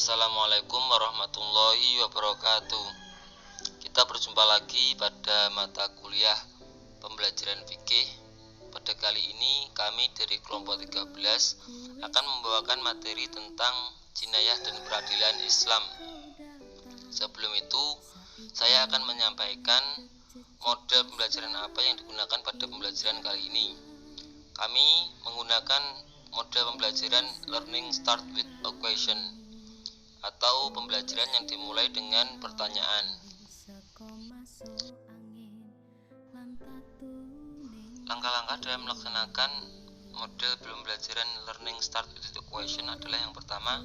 Assalamualaikum warahmatullahi wabarakatuh. Kita berjumpa lagi pada mata kuliah pembelajaran fikih. Pada kali ini kami dari kelompok 13 akan membawakan materi tentang jinayah dan peradilan Islam. Sebelum itu, saya akan menyampaikan model pembelajaran apa yang digunakan pada pembelajaran kali ini. Kami menggunakan model pembelajaran Learning Start with a Question atau pembelajaran yang dimulai dengan pertanyaan. Langkah-langkah dalam melaksanakan model pembelajaran Learning Start with a Question adalah yang pertama,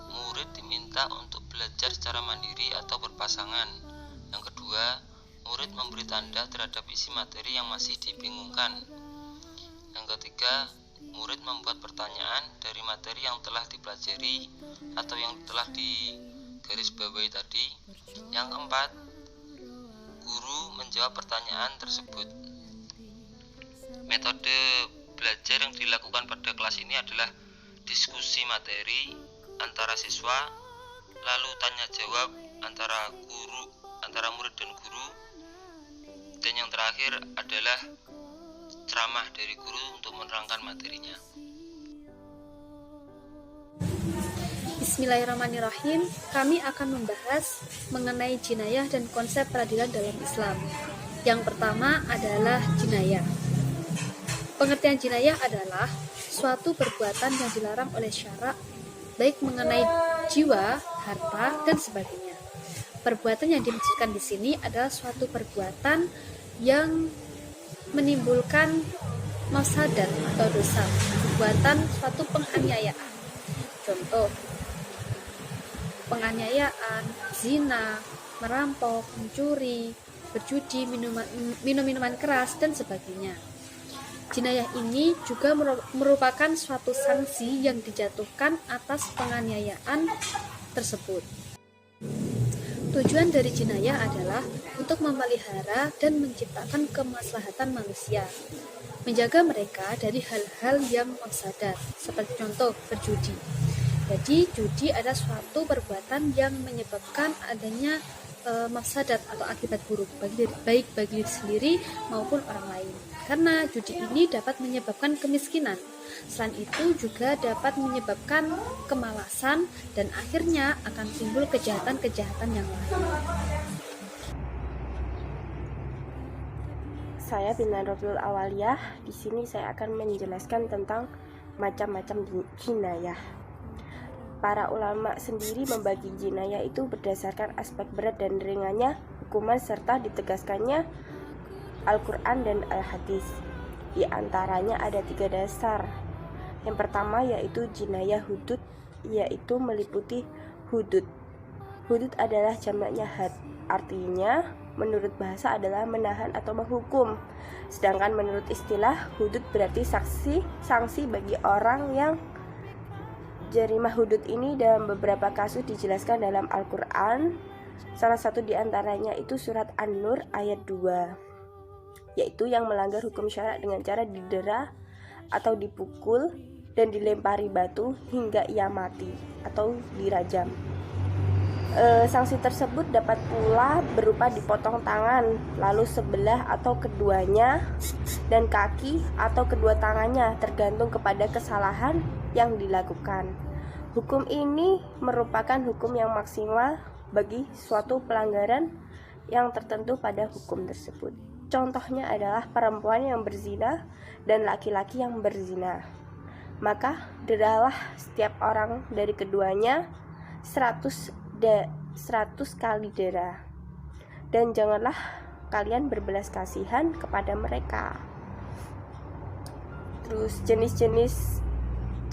murid diminta untuk belajar secara mandiri atau berpasangan. Yang kedua, murid memberi tanda terhadap isi materi yang masih dibingungkan. Yang ketiga, murid membuat pertanyaan dari materi yang telah dipelajari atau yang telah digarisbawahi tadi. Yang keempat, guru menjawab pertanyaan tersebut. Metode belajar yang dilakukan pada kelas ini adalah diskusi materi antara siswa, lalu tanya jawab antara murid dan guru, dan yang terakhir adalah ceramah dari guru untuk menerangkan materinya. Bismillahirrahmanirrahim. Kami akan membahas mengenai jinayah dan konsep peradilan dalam Islam. Yang pertama adalah jinayah. Pengertian jinayah adalah suatu perbuatan yang dilarang oleh syara, baik mengenai jiwa, harta, dan sebagainya. Perbuatan yang dimaksudkan di sini adalah suatu perbuatan yang menimbulkan mafsadat atau dosa, perbuatan suatu penganiayaan. Contoh, penganiayaan, zina, merampok, mencuri, berjudi, minum minuman keras, dan sebagainya. Jinayah ini juga merupakan suatu sanksi yang dijatuhkan atas penganiayaan tersebut. Tujuan dari jinayah adalah untuk memelihara dan menciptakan kemaslahatan manusia, menjaga mereka dari hal-hal yang mafsadat, seperti contoh berjudi. Jadi judi adalah suatu perbuatan yang menyebabkan adanya mafsadat atau akibat buruk baik bagi diri sendiri maupun orang lain. Karena judi ini dapat menyebabkan kemiskinan. Selain itu juga dapat menyebabkan kemalasan dan akhirnya akan timbul kejahatan-kejahatan yang lain. Saya Bina Rofiul Awaliyah. Di sini saya akan menjelaskan tentang macam-macam jinayah. Para ulama sendiri membagi jinayah itu berdasarkan aspek berat dan ringannya hukuman serta ditegaskannya Al-Quran dan Al-Hadis. Di antaranya ada 3 dasar. Yang pertama yaitu jinayah hudud, yaitu meliputi hudud. Hudud adalah jamaknya had, artinya menurut bahasa adalah menahan atau menghukum. Sedangkan menurut istilah, hudud berarti sanksi bagi orang yang jarimah hudud ini dalam beberapa kasus dijelaskan dalam Al-Quran. Salah satu di antaranya itu surat An-Nur ayat 2. Yaitu yang melanggar hukum syara dengan cara didera atau dipukul dan dilempari batu hingga ia mati atau dirajam. Sanksi tersebut dapat pula berupa dipotong tangan, lalu sebelah atau keduanya, dan kaki atau kedua tangannya, tergantung kepada kesalahan yang dilakukan. Hukum ini merupakan hukum yang maksimal bagi suatu pelanggaran yang tertentu pada hukum tersebut. Contohnya adalah perempuan yang berzina dan laki-laki yang berzina. Maka deralah setiap orang dari keduanya 100 kali dera. Dan janganlah kalian berbelas kasihan kepada mereka. Terus jenis-jenis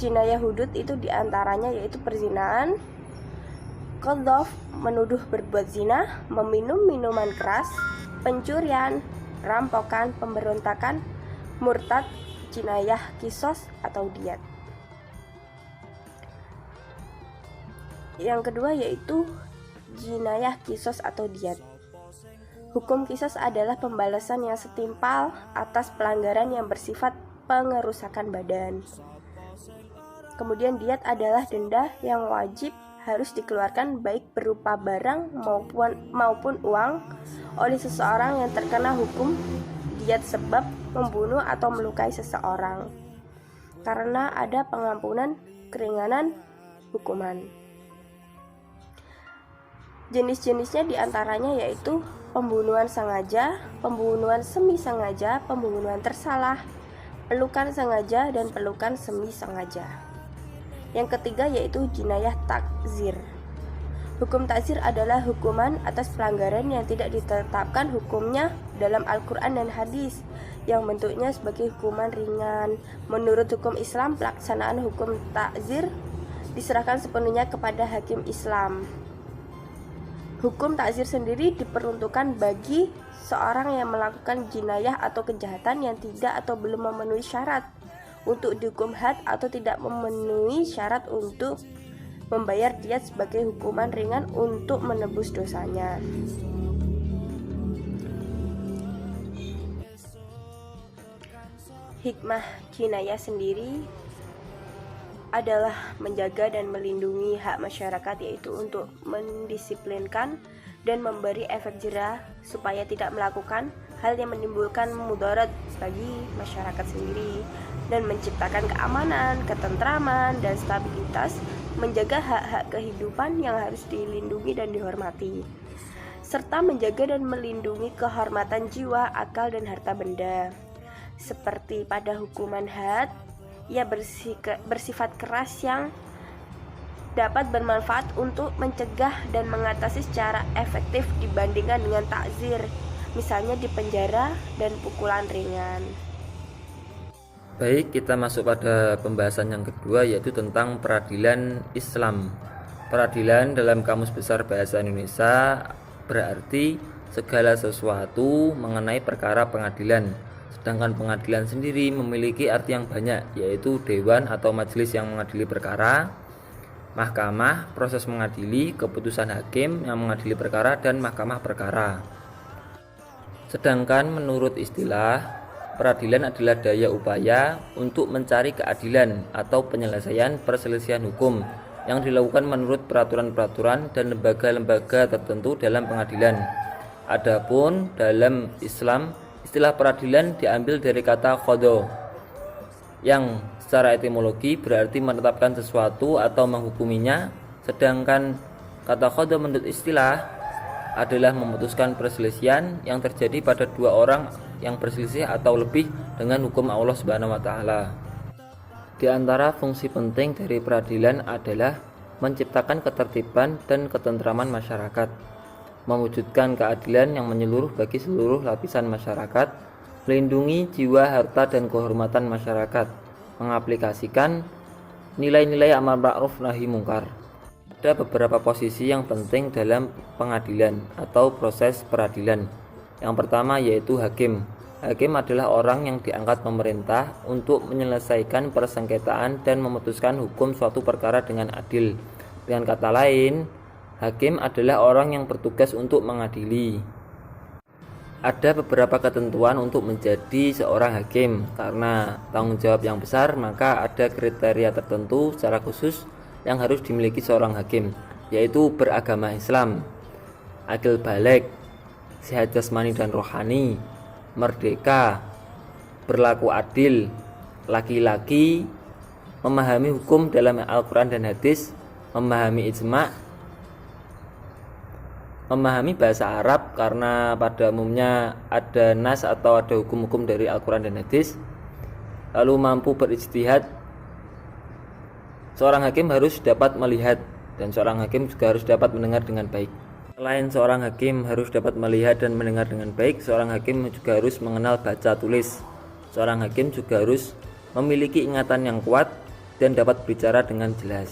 jinayah hudud itu diantaranya yaitu perzinaan, qadhaf menuduh berbuat zina, meminum minuman keras, pencurian, rampokan, pemberontakan, murtad, jinayah kisos atau diat. Yang kedua yaitu jinayah kisos atau diat. Hukum kisos adalah pembalasan yang setimpal atas pelanggaran yang bersifat pengerusakan badan. Kemudian diat adalah denda yang wajib harus dikeluarkan baik berupa barang maupun uang oleh seseorang yang terkena hukum diat sebab membunuh atau melukai seseorang, karena ada pengampunan keringanan hukuman. Jenis-jenisnya diantaranya yaitu pembunuhan sengaja, pembunuhan semi sengaja, pembunuhan tersalah, pelukan sengaja, dan pelukan semi sengaja. Yang ketiga yaitu jinayah takzir. Hukum takzir adalah hukuman atas pelanggaran yang tidak ditetapkan hukumnya dalam Al-Quran dan hadis, yang bentuknya sebagai hukuman ringan. Menurut hukum Islam, pelaksanaan hukum takzir diserahkan sepenuhnya kepada hakim Islam. Hukum takzir sendiri diperuntukkan bagi seorang yang melakukan jinayah atau kejahatan yang tidak atau belum memenuhi syarat untuk dihukum had atau tidak memenuhi syarat untuk membayar diat sebagai hukuman ringan untuk menebus dosanya. Hikmah jinayah sendiri adalah menjaga dan melindungi hak masyarakat, yaitu untuk mendisiplinkan dan memberi efek jerah supaya tidak melakukan hal yang menimbulkan mudarat bagi masyarakat sendiri, dan menciptakan keamanan, ketentraman, dan stabilitas, menjaga hak-hak kehidupan yang harus dilindungi dan dihormati, serta menjaga dan melindungi kehormatan jiwa, akal, dan harta benda. Seperti pada hukuman had, ia bersifat keras yang dapat bermanfaat untuk mencegah dan mengatasi secara efektif dibandingkan dengan takzir, misalnya di penjara dan pukulan ringan. Baik, kita masuk pada pembahasan yang kedua, yaitu tentang peradilan Islam. Peradilan dalam Kamus Besar Bahasa Indonesia berarti segala sesuatu mengenai perkara pengadilan. Sedangkan pengadilan sendiri memiliki arti yang banyak, yaitu dewan atau majelis yang mengadili perkara, mahkamah, proses mengadili, keputusan hakim yang mengadili perkara, dan mahkamah perkara. Sedangkan menurut istilah, peradilan adalah daya upaya untuk mencari keadilan atau penyelesaian perselisihan hukum yang dilakukan menurut peraturan-peraturan dan lembaga-lembaga tertentu dalam pengadilan. Adapun dalam Islam, istilah peradilan diambil dari kata qadha yang secara etimologi berarti menetapkan sesuatu atau menghukuminya, sedangkan kata qadha menurut istilah adalah memutuskan perselisihan yang terjadi pada dua orang yang berselisih atau lebih dengan hukum Allah Subhanahu wa taala. Di antara fungsi penting dari peradilan adalah menciptakan ketertiban dan ketentraman masyarakat, mewujudkan keadilan yang menyeluruh bagi seluruh lapisan masyarakat, melindungi jiwa, harta, dan kehormatan masyarakat, mengaplikasikan nilai-nilai amar ma'ruf nahi mungkar. Ada beberapa posisi yang penting dalam pengadilan atau proses peradilan. Yang pertama yaitu hakim. Hakim adalah orang yang diangkat pemerintah untuk menyelesaikan persengketaan dan memutuskan hukum suatu perkara dengan adil. Dengan kata lain, hakim adalah orang yang bertugas untuk mengadili. Ada beberapa ketentuan untuk menjadi seorang hakim. Karena tanggung jawab yang besar, maka ada kriteria tertentu secara khusus yang harus dimiliki seorang hakim, yaitu beragama Islam, akil baligh, sehat jasmani dan rohani, merdeka, berlaku adil, laki-laki, memahami hukum dalam Al-Quran dan hadis, memahami ijma', memahami bahasa Arab karena pada umumnya ada nas atau ada hukum-hukum dari Al-Quran dan hadis, lalu mampu berijtihad. Seorang hakim harus dapat melihat, dan seorang hakim juga harus dapat mendengar dengan baik. Selain seorang hakim harus dapat melihat dan mendengar dengan baik, seorang hakim juga harus mengenal baca tulis. Seorang hakim juga harus memiliki ingatan yang kuat dan dapat bicara dengan jelas.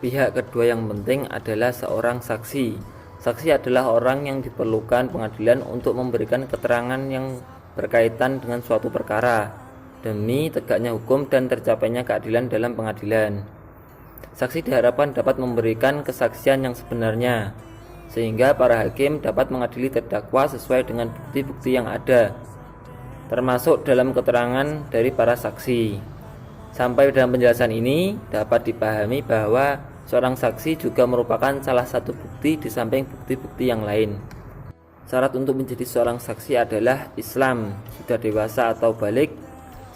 Pihak kedua yang penting adalah seorang saksi. Saksi adalah orang yang diperlukan pengadilan untuk memberikan keterangan yang berkaitan dengan suatu perkara demi tegaknya hukum dan tercapainya keadilan dalam pengadilan. Saksi diharapkan dapat memberikan kesaksian yang sebenarnya, sehingga para hakim dapat mengadili terdakwa sesuai dengan bukti-bukti yang ada, termasuk dalam keterangan dari para saksi. Sampai dalam penjelasan ini dapat dipahami bahwa Seorang saksi juga merupakan salah satu bukti di samping bukti-bukti yang lain. Syarat untuk menjadi seorang saksi adalah Islam, sudah dewasa atau balik,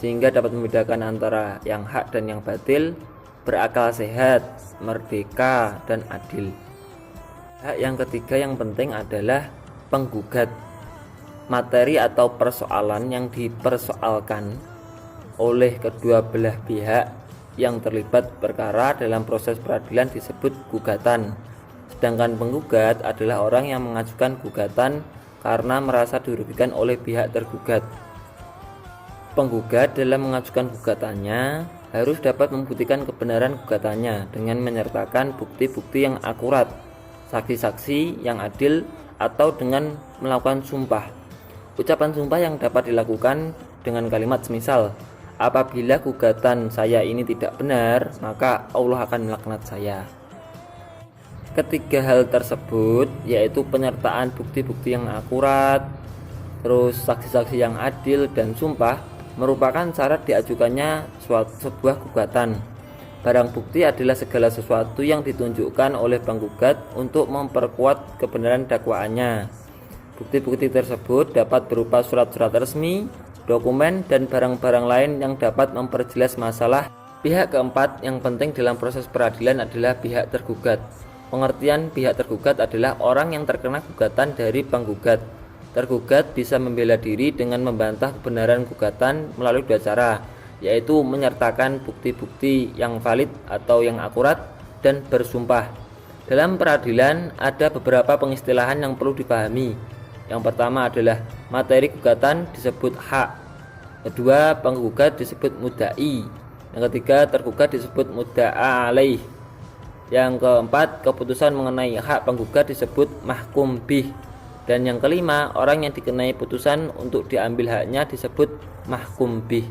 sehingga dapat membedakan antara yang hak dan yang batil, berakal sehat, merdeka, dan adil. Hak yang ketiga yang penting adalah penggugat. Materi atau persoalan yang dipersoalkan oleh kedua belah pihak yang terlibat perkara dalam proses peradilan disebut gugatan. Sedangkan penggugat adalah orang yang mengajukan gugatan karena merasa dirugikan oleh pihak tergugat. Penggugat dalam mengajukan gugatannya harus dapat membuktikan kebenaran gugatannya dengan menyertakan bukti-bukti yang akurat, saksi-saksi yang adil, atau dengan melakukan sumpah. Ucapan sumpah yang dapat dilakukan dengan kalimat semisal, apabila gugatan saya ini tidak benar, maka Allah akan melaknat saya. Ketiga hal tersebut, yaitu penyertaan bukti-bukti yang akurat, terus saksi-saksi yang adil, dan sumpah, merupakan syarat diajukannya sebuah gugatan. Barang bukti adalah segala sesuatu yang ditunjukkan oleh penggugat untuk memperkuat kebenaran dakwaannya. Bukti-bukti tersebut dapat berupa surat-surat resmi, dokumen, dan barang-barang lain yang dapat memperjelas masalah. Pihak keempat yang penting dalam proses peradilan adalah pihak tergugat. Pengertian pihak tergugat adalah orang yang terkena gugatan dari penggugat. Tergugat bisa membela diri dengan membantah kebenaran gugatan melalui dua cara, yaitu menyertakan bukti-bukti yang valid atau yang akurat dan bersumpah. Dalam peradilan ada beberapa pengistilahan yang perlu dipahami. Yang pertama adalah materi gugatan disebut hak. Kedua, penggugat disebut mudda'i. Yang ketiga, tergugat disebut mudda'a alaih. Yang keempat, keputusan mengenai hak penggugat disebut mahkum bih. Dan yang kelima, orang yang dikenai putusan untuk diambil haknya disebut mahkum bih.